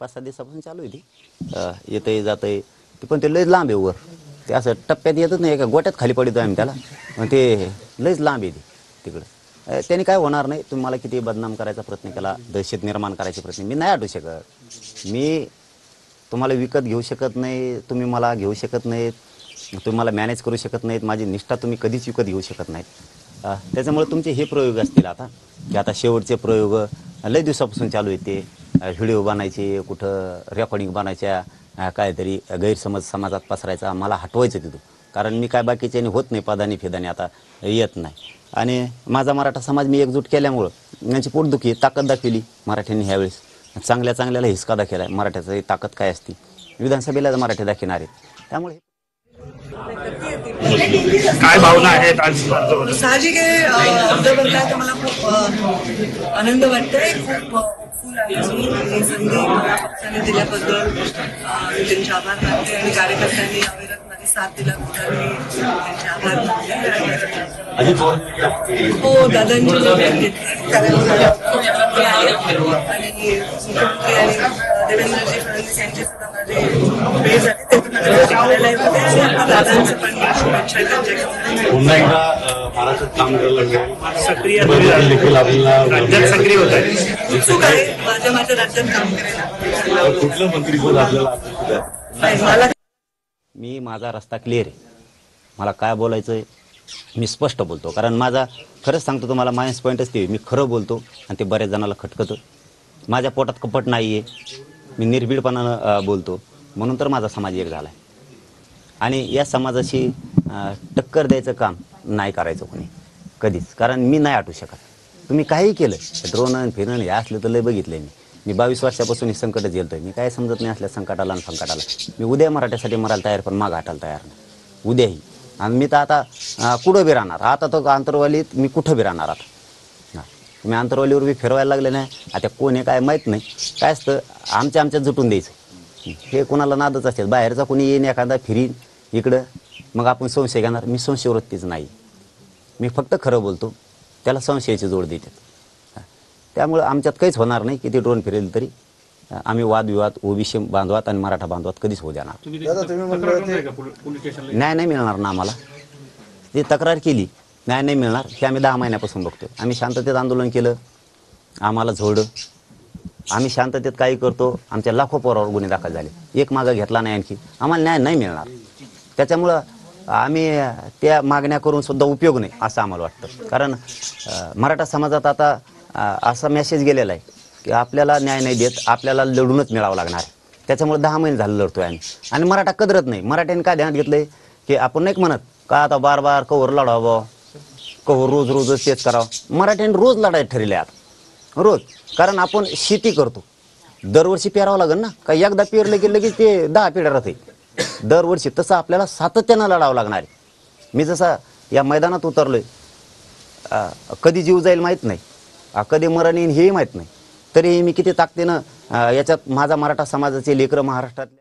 5-6 दिवसापासून चालू आहे ती येतंय जातंय ते, पण ते लयच लांब आहे वर. ते असं टप्प्यात येतच नाही, एका गोट्यात खाली पडतो आम्ही त्याला. पण ते लयच लांब आहे ते तिकडं. त्याने काय होणार नाही. तुम्ही मला किती बदनाम करायचा प्रयत्न केला, दहशत निर्माण करायचे प्रयत्न, मी नाही हटू शकत. मी तुम्हाला विकत घेऊ शकत नाही, तुम्ही मला घेऊ शकत नाहीत, तुम्ही मला मॅनेज करू शकत नाहीत, माझी निष्ठा तुम्ही कधीच विकत घेऊ शकत नाहीत. त्याच्यामुळे तुमचे हे प्रयोग असतील आता, की आता शेवटचे प्रयोग लय दिवसापासून चालू आहेत. ते व्हिडिओ बनायचे, कुठं रेकॉर्डिंग बनायच्या, काहीतरी गैरसमज समाजात पसरायचा, मला हटवायचं तिथून. कारण मी काय बाकीच्याने होत नाही, पदानी फिदानी आता येत नाही. आणि माझा मराठा समाज मी एकजूट केल्यामुळं यांची पोटदुखी ताकद दाखवली मराठ्यांनी ह्यावेळेस. चांगल्या चांगल्याला हिसका दाखवला आहे. मराठ्याची ताकद काय असती, विधानसभेला मराठी दाखवणार आहेत. त्यामुळे काय भावना आहेत आज? साहजिक आहे, अर्ज भरला तर मला खूप आनंद वाटतोय, खूप होपफुल आहे मी. ही संधी मला पक्षाने दिल्याबद्दल त्यांचे आभार मानते आणि कार्यकर्त्यांनी अविरत माझी साथ दिल्याबद्दल मी त्यांचे आभार मानते. हो, दादांची भेट घेतली कारण मुख्यमंत्री आहेत आणि मुख्यमंत्री आणि देवेंद्रजी फडणवीस यांची सुद्धा माझी भेट झाली. ते पण माझ्या कार्यालयामध्ये आणि आता दादांचं पण मी शुभेच्छा त्यांच्याकडे. पुन्हा एकदा महाराष्ट्रात काम करायला सक्रिय राज्यात सक्रिय होत आहे. उत्सुक आहे माझ्या राज्यात काम करायला. कुठलं मंत्रीपद आपल्याला मला मी माझा रस्ता क्लिअर आहे. मला काय बोलायचं आहे मी स्पष्ट बोलतो. कारण माझा खरंच सांगतो तुम्हाला, मायनस पॉईंटच ते मी खरं बोलतो आणि ते बऱ्याच जणाला खटकतं. माझ्या पोटात कपट नाही आहे, मी निर्भीडपणानं बोलतो. म्हणून तर माझा समाज एक झाला आहे. आणि या समाजाशी टक्कर द्यायचं काम नाही करायचं कोणी कधीच, कारण मी नाही आटू शकत. तुम्ही काही केलं, ड्रोन फिरणं हे असलं तर लय बघितलं आहे. मी 22 वर्षापासून हे संकट झेलतोय. मी काय समजत नाही असल्या संकटाला आणि संकटाला. मी उद्या मराठ्यासाठी मरायला तयार, पण मागं हटायला तयार नाही उद्याही. आणि मी तर आता कुठं बी राहणार, आता तो आंतरवालीत मी कुठं बी राहणार. आता मी आंतरवालीवर बी फिरवायला लागले नाही. आता कोण आहे काय माहीत नाही. काय असतं, आमच्यात जुटून द्यायचं, हे कोणाला नादच असते. बाहेरचा कोणी येईन एखादा फिरीन इकडं, मग आपण संशय घेणार. मी संशयवृत्तीच नाही, मी फक्त खरं बोलतो, त्याला संशयाची जोड देतात. त्यामुळं आमच्यात काहीच होणार नाही. किती ड्रोन फिरेल तरी आम्ही वादविवाद ओबीसी बांधवात आणि मराठा बांधवात कधीच होऊ देणार नाही मिळणार ना आम्हाला. ती तक्रार केली, नाही मिळणार. हे आम्ही 10 महिन्यापासून बघतो. आम्ही शांततेत आंदोलन केलं, आम्हाला झोडं. आम्ही शांततेत काही करतो, आमच्या लाखो पोरावर गुन्हे दाखल झाले, एक मागं घेतला नाही आणखी. आम्हाला न्याय नाही मिळणार. त्याच्यामुळं आम्ही त्या मागण्या करून सुद्धा उपयोग नाही असं आम्हाला वाटतं. कारण मराठा समाजात आता असा मेसेज गेलेला आहे की आपल्याला न्याय नाही देत, आपल्याला लढूनच मिळावं लागणार आहे. त्याच्यामुळे 10 महिने झालं लढतोय आम्ही. आणि मराठा कदरत नाही. मराठ्यांनी काय ध्यानात घेतलंय की आपण नाही म्हणत का आता बार कवर लढावं, कवर रोजच तेच करावं. मराठ्यांनी रोज लढायला ठरले आता, रोज. कारण आपण शेती करतो, दरवर्षी पेरावं लागेल ना. का एकदा पेरलं की लगेच ते 10 पिढ्या राहते दरवर्षी. तसं आपल्याला सातत्यानं लढावं लागणार आहे. मी जसा या मैदानात उतरलोय, कधी जीव जाईल माहीत नाही, कधी मरण येईल हेही माहीत नाही. तरी मी किती ताकदीनं याच्यात माझा मराठा समाजाचे लेकरं महाराष्ट्रातले